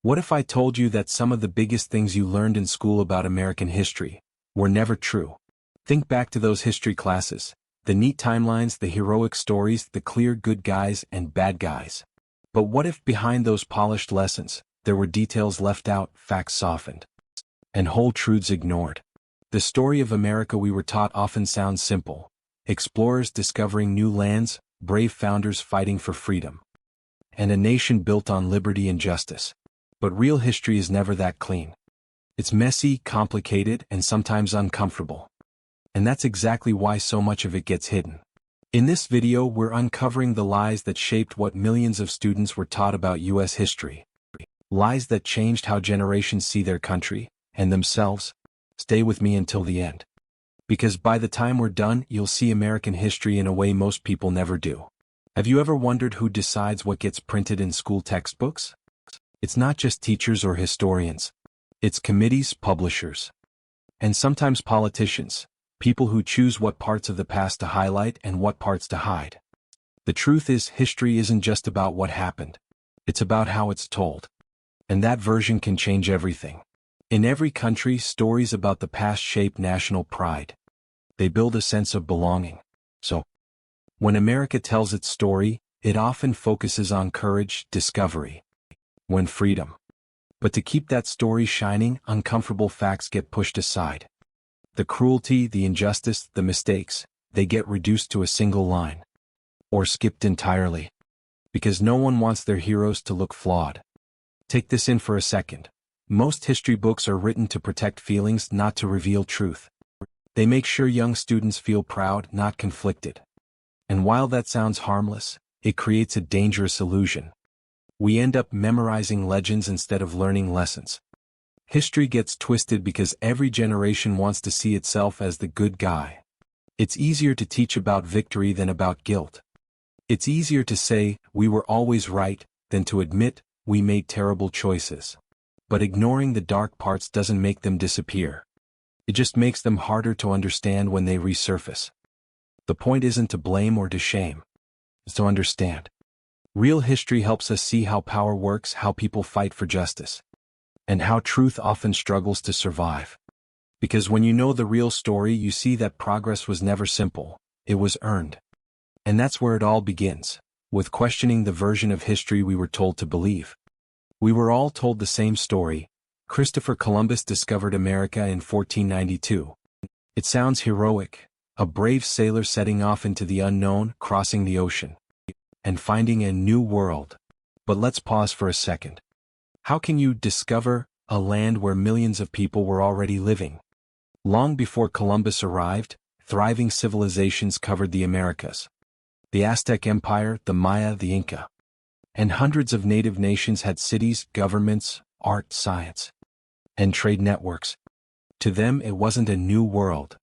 What if I told you that some of the biggest things you learned in school about American history were never true? Think back to those history classes, the neat timelines, the heroic stories, the clear good guys and bad guys. But what if behind those polished lessons, there were details left out, facts softened, and whole truths ignored? The story of America we were taught often sounds simple: explorers discovering new lands, brave founders fighting for freedom, and a nation built on liberty and justice. But real history is never that clean. It's messy, complicated, and sometimes uncomfortable. And that's exactly why so much of it gets hidden. In this video, we're uncovering the lies that shaped what millions of students were taught about U.S. history. Lies that changed how generations see their country and themselves. Stay with me until the end. Because by the time we're done, you'll see American history in a way most people never do. Have you ever wondered who decides what gets printed in school textbooks? It's not just teachers or historians. It's committees, publishers, and sometimes politicians, people who choose what parts of the past to highlight and what parts to hide. The truth is, history isn't just about what happened. It's about how it's told. And that version can change everything. In every country, stories about the past shape national pride. They build a sense of belonging. So, when America tells its story, it often focuses on courage, discovery, when freedom. But to keep that story shining, uncomfortable facts get pushed aside. The cruelty, the injustice, the mistakes, they get reduced to a single line. Or skipped entirely. Because no one wants their heroes to look flawed. Take this in for a second. Most history books are written to protect feelings, not to reveal truth. They make sure young students feel proud, not conflicted. And while that sounds harmless, it creates a dangerous illusion. We end up memorizing legends instead of learning lessons. History gets twisted because every generation wants to see itself as the good guy. It's easier to teach about victory than about guilt. It's easier to say, we were always right, than to admit, we made terrible choices. But ignoring the dark parts doesn't make them disappear. It just makes them harder to understand when they resurface. The point isn't to blame or to shame. It's to understand. Real history helps us see how power works, how people fight for justice, and how truth often struggles to survive. Because when you know the real story, you see that progress was never simple, it was earned. And that's where it all begins, with questioning the version of history we were told to believe. We were all told the same story: Christopher Columbus discovered America in 1492. It sounds heroic, a brave sailor setting off into the unknown, crossing the ocean, and finding a new world. But let's pause for a second. How can you discover a land where millions of people were already living? Long before Columbus arrived, thriving civilizations covered the Americas. The Aztec Empire, the Maya, the Inca. And hundreds of native nations had cities, governments, art, science, and trade networks. To them, it wasn't a new world.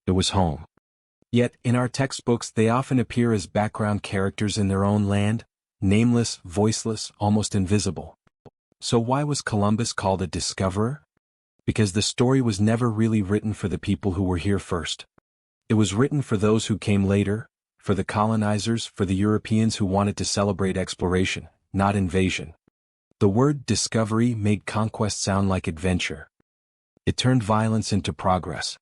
It was home. Yet, in our textbooks, they often appear as background characters in their own land, nameless, voiceless, almost invisible. So why was Columbus called a discoverer? Because the story was never really written for the people who were here first. It was written for those who came later, for the colonizers, for the Europeans who wanted to celebrate exploration, not invasion. The word discovery made conquest sound like adventure. It turned violence into progress.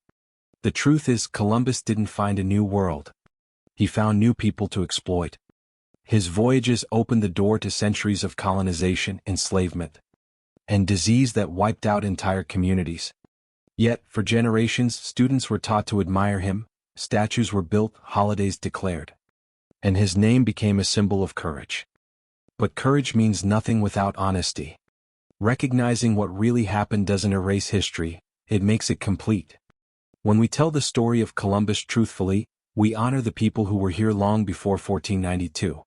The truth is, Columbus didn't find a new world. He found new people to exploit. His voyages opened the door to centuries of colonization, enslavement, and disease that wiped out entire communities. Yet, for generations, students were taught to admire him, statues were built, holidays declared, and his name became a symbol of courage. But courage means nothing without honesty. Recognizing what really happened doesn't erase history, it makes it complete. When we tell the story of Columbus truthfully, we honor the people who were here long before 1492.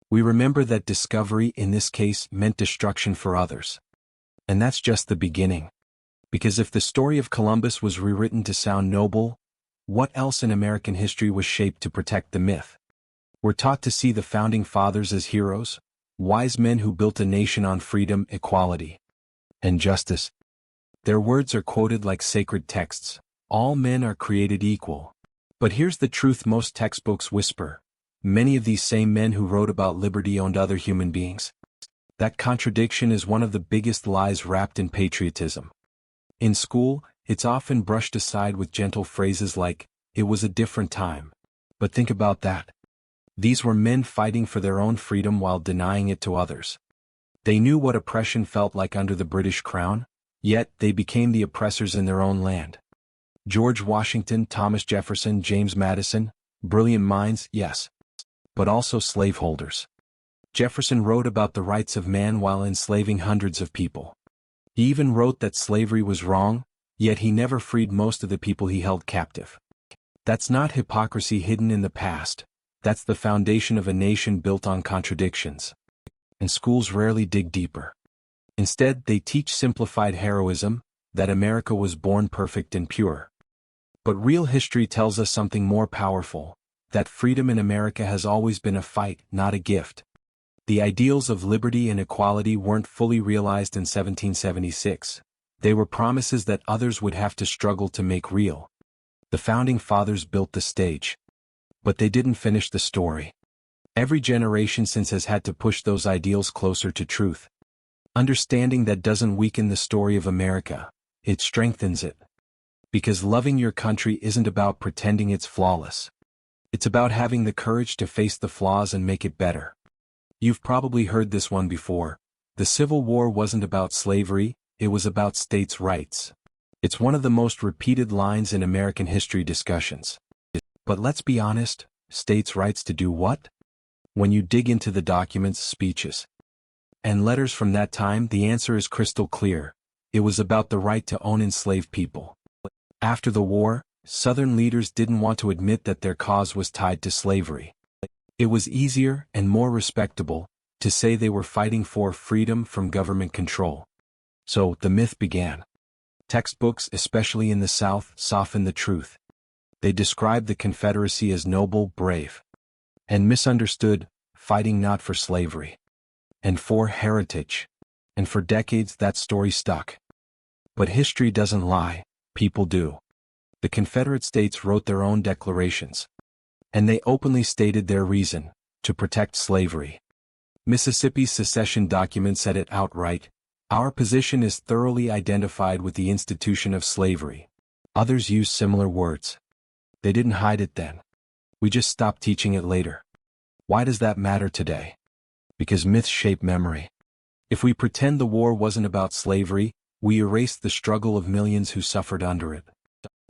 We remember that discovery, in this case, meant destruction for others. And that's just the beginning. Because if the story of Columbus was rewritten to sound noble, what else in American history was shaped to protect the myth? We're taught to see the founding fathers as heroes, wise men who built a nation on freedom, equality, and justice. Their words are quoted like sacred texts. All men are created equal. But here's the truth most textbooks whisper. Many of these same men who wrote about liberty owned other human beings. That contradiction is one of the biggest lies wrapped in patriotism. In school, it's often brushed aside with gentle phrases like, "It was a different time." But think about that. These were men fighting for their own freedom while denying it to others. They knew what oppression felt like under the British crown, yet they became the oppressors in their own land. George Washington, Thomas Jefferson, James Madison, brilliant minds, yes, but also slaveholders. Jefferson wrote about the rights of man while enslaving hundreds of people. He even wrote that slavery was wrong, yet he never freed most of the people he held captive. That's not hypocrisy hidden in the past, that's the foundation of a nation built on contradictions. And schools rarely dig deeper. Instead, they teach simplified heroism, that America was born perfect and pure. But real history tells us something more powerful, that freedom in America has always been a fight, not a gift. The ideals of liberty and equality weren't fully realized in 1776. They were promises that others would have to struggle to make real. The Founding Fathers built the stage. But they didn't finish the story. Every generation since has had to push those ideals closer to truth. Understanding that doesn't weaken the story of America, it strengthens it. Because loving your country isn't about pretending it's flawless. It's about having the courage to face the flaws and make it better. You've probably heard this one before. The Civil War wasn't about slavery, it was about states' rights. It's one of the most repeated lines in American history discussions. But let's be honest, states' rights to do what? When you dig into the documents, speeches, and letters from that time, the answer is crystal clear. It was about the right to own enslaved people. After the war, Southern leaders didn't want to admit that their cause was tied to slavery. It was easier and more respectable to say they were fighting for freedom from government control. So the myth began. Textbooks, especially in the South, softened the truth. They described the Confederacy as noble, brave, and misunderstood, fighting not for slavery, and for heritage. And for decades that story stuck. But history doesn't lie, people do. The Confederate States wrote their own declarations. And they openly stated their reason, to protect slavery. Mississippi's secession document said it outright, "Our position is thoroughly identified with the institution of slavery." Others used similar words. They didn't hide it then. We just stopped teaching it later. Why does that matter today? Because myths shape memory. If we pretend the war wasn't about slavery, we erase the struggle of millions who suffered under it.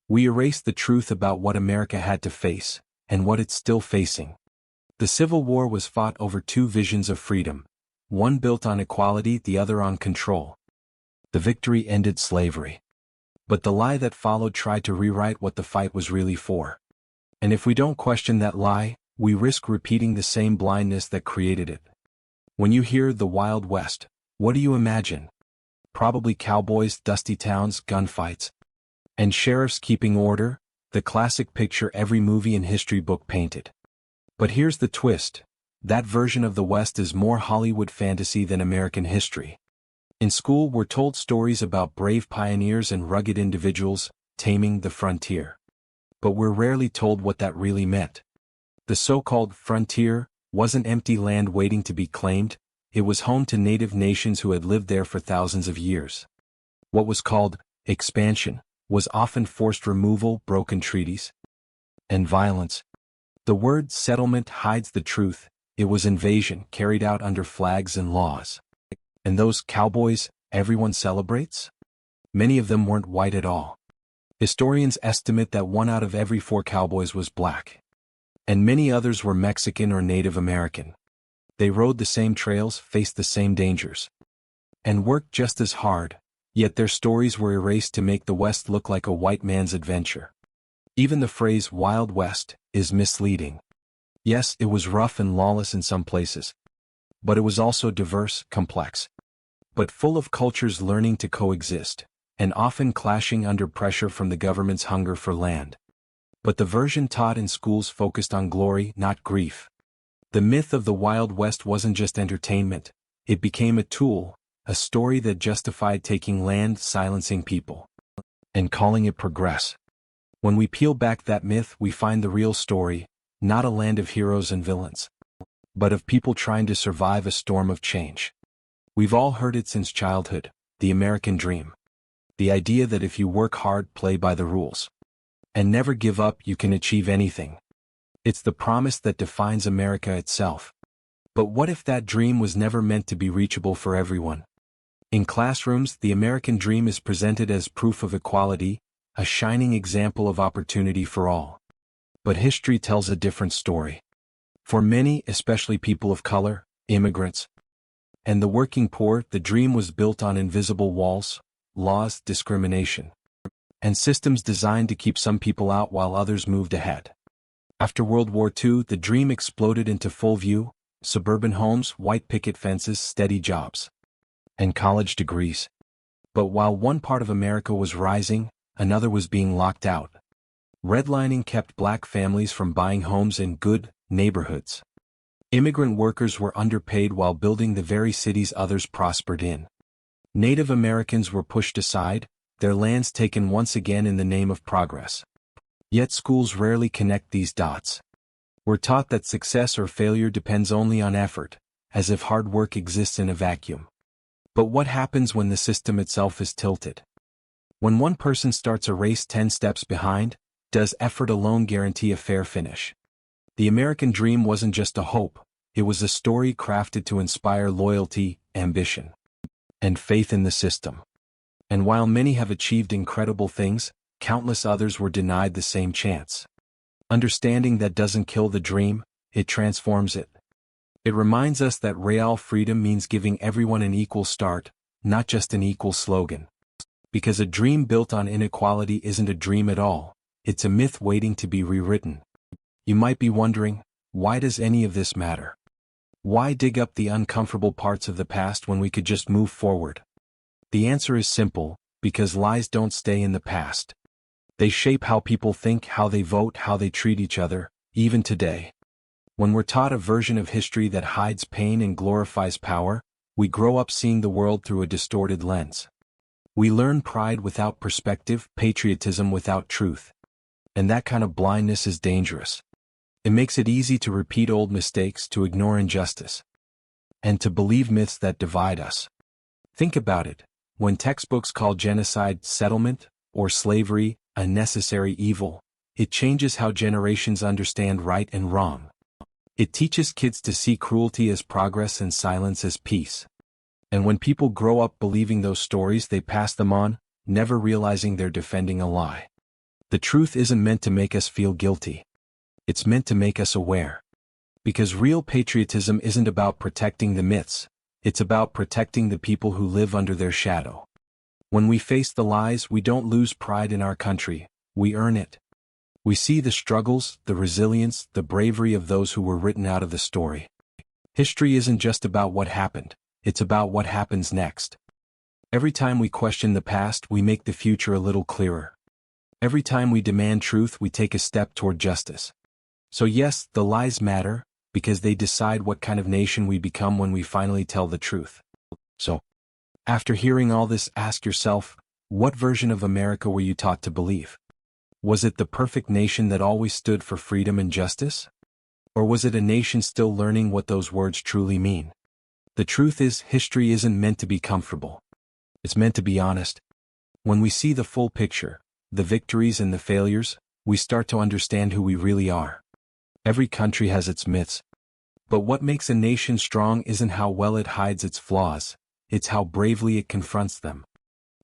We erase the truth about what America had to face, and what it's still facing. The Civil War was fought over two visions of freedom, one built on equality, the other on control. The victory ended slavery. But the lie that followed tried to rewrite what the fight was really for. And if we don't question that lie, we risk repeating the same blindness that created it. When you hear the Wild West, what do you imagine? Probably cowboys, dusty towns, gunfights, and sheriffs keeping order, the classic picture every movie and history book painted. But here's the twist. That version of the West is more Hollywood fantasy than American history. In school, we're told stories about brave pioneers and rugged individuals, taming the frontier. But we're rarely told what that really meant. The so-called frontier wasn't empty land waiting to be claimed, it was home to native nations who had lived there for thousands of years. What was called expansion was often forced removal, broken treaties, and violence. The word settlement hides the truth, it was invasion carried out under flags and laws. And those cowboys, everyone celebrates? Many of them weren't white at all. Historians estimate that 1 out of every 4 cowboys was black. And many others were Mexican or Native American. They rode the same trails, faced the same dangers, and worked just as hard, yet their stories were erased to make the West look like a white man's adventure. Even the phrase Wild West is misleading. Yes, it was rough and lawless in some places. But it was also diverse, complex, but full of cultures learning to coexist, and often clashing under pressure from the government's hunger for land. But the version taught in schools focused on glory, not grief. The myth of the Wild West wasn't just entertainment, it became a tool, a story that justified taking land, silencing people, and calling it progress. When we peel back that myth, we find the real story, not a land of heroes and villains, but of people trying to survive a storm of change. We've all heard it since childhood, the American dream. The idea that if you work hard, play by the rules, and never give up, you can achieve anything. It's the promise that defines America itself. But what if that dream was never meant to be reachable for everyone? In classrooms, the American dream is presented as proof of equality, a shining example of opportunity for all. But history tells a different story. For many, especially people of color, immigrants, and the working poor, the dream was built on invisible walls, laws, discrimination, and systems designed to keep some people out while others moved ahead. After World War II, the dream exploded into full view: suburban homes, white picket fences, steady jobs, and college degrees. But while one part of America was rising, another was being locked out. Redlining kept black families from buying homes in good neighborhoods. Immigrant workers were underpaid while building the very cities others prospered in. Native Americans were pushed aside, their lands taken once again in the name of progress. Yet schools rarely connect these dots. We're taught that success or failure depends only on effort, as if hard work exists in a vacuum. But what happens when the system itself is tilted? When one person starts a race 10 steps behind, does effort alone guarantee a fair finish? The American dream wasn't just a hope, it was a story crafted to inspire loyalty, ambition, and faith in the system. And while many have achieved incredible things, countless others were denied the same chance. Understanding that doesn't kill the dream, it transforms it. It reminds us that real freedom means giving everyone an equal start, not just an equal slogan. Because a dream built on inequality isn't a dream at all, it's a myth waiting to be rewritten. You might be wondering, why does any of this matter? Why dig up the uncomfortable parts of the past when we could just move forward? The answer is simple: because lies don't stay in the past. They shape how people think, how they vote, how they treat each other, even today. When we're taught a version of history that hides pain and glorifies power, we grow up seeing the world through a distorted lens. We learn pride without perspective, patriotism without truth. And that kind of blindness is dangerous. It makes it easy to repeat old mistakes, to ignore injustice, and to believe myths that divide us. Think about it. When textbooks call genocide, settlement, or slavery a necessary evil, it changes how generations understand right and wrong. It teaches kids to see cruelty as progress and silence as peace. And when people grow up believing those stories, they pass them on, never realizing they're defending a lie. The truth isn't meant to make us feel guilty. It's meant to make us aware. Because real patriotism isn't about protecting the myths, it's about protecting the people who live under their shadow. When we face the lies, we don't lose pride in our country, we earn it. We see the struggles, the resilience, the bravery of those who were written out of the story. History isn't just about what happened, it's about what happens next. Every time we question the past, we make the future a little clearer. Every time we demand truth, we take a step toward justice. So yes, the lies matter, because they decide what kind of nation we become when we finally tell the truth. So, after hearing all this, ask yourself, what version of America were you taught to believe? Was it the perfect nation that always stood for freedom and justice? Or was it a nation still learning what those words truly mean? The truth is, history isn't meant to be comfortable. It's meant to be honest. When we see the full picture, the victories and the failures, we start to understand who we really are. Every country has its myths. But what makes a nation strong isn't how well it hides its flaws, it's how bravely it confronts them.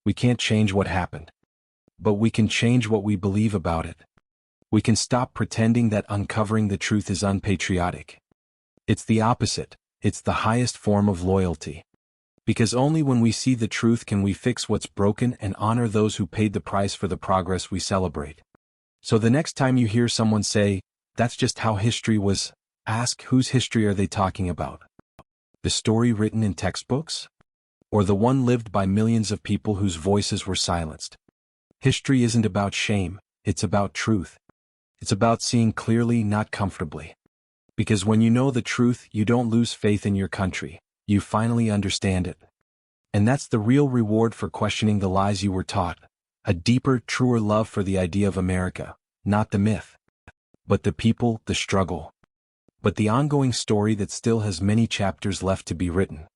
We can't change what happened. But we can change what we believe about it. We can stop pretending that uncovering the truth is unpatriotic. It's the opposite, it's the highest form of loyalty. Because only when we see the truth can we fix what's broken and honor those who paid the price for the progress we celebrate. So the next time you hear someone say, "That's just how history was," ask, whose history are they talking about? The story written in textbooks? Or the one lived by millions of people whose voices were silenced? History isn't about shame, it's about truth. It's about seeing clearly, not comfortably. Because when you know the truth, you don't lose faith in your country, you finally understand it. And that's the real reward for questioning the lies you were taught, a deeper, truer love for the idea of America, not the myth, but the people, the struggle, but the ongoing story that still has many chapters left to be written.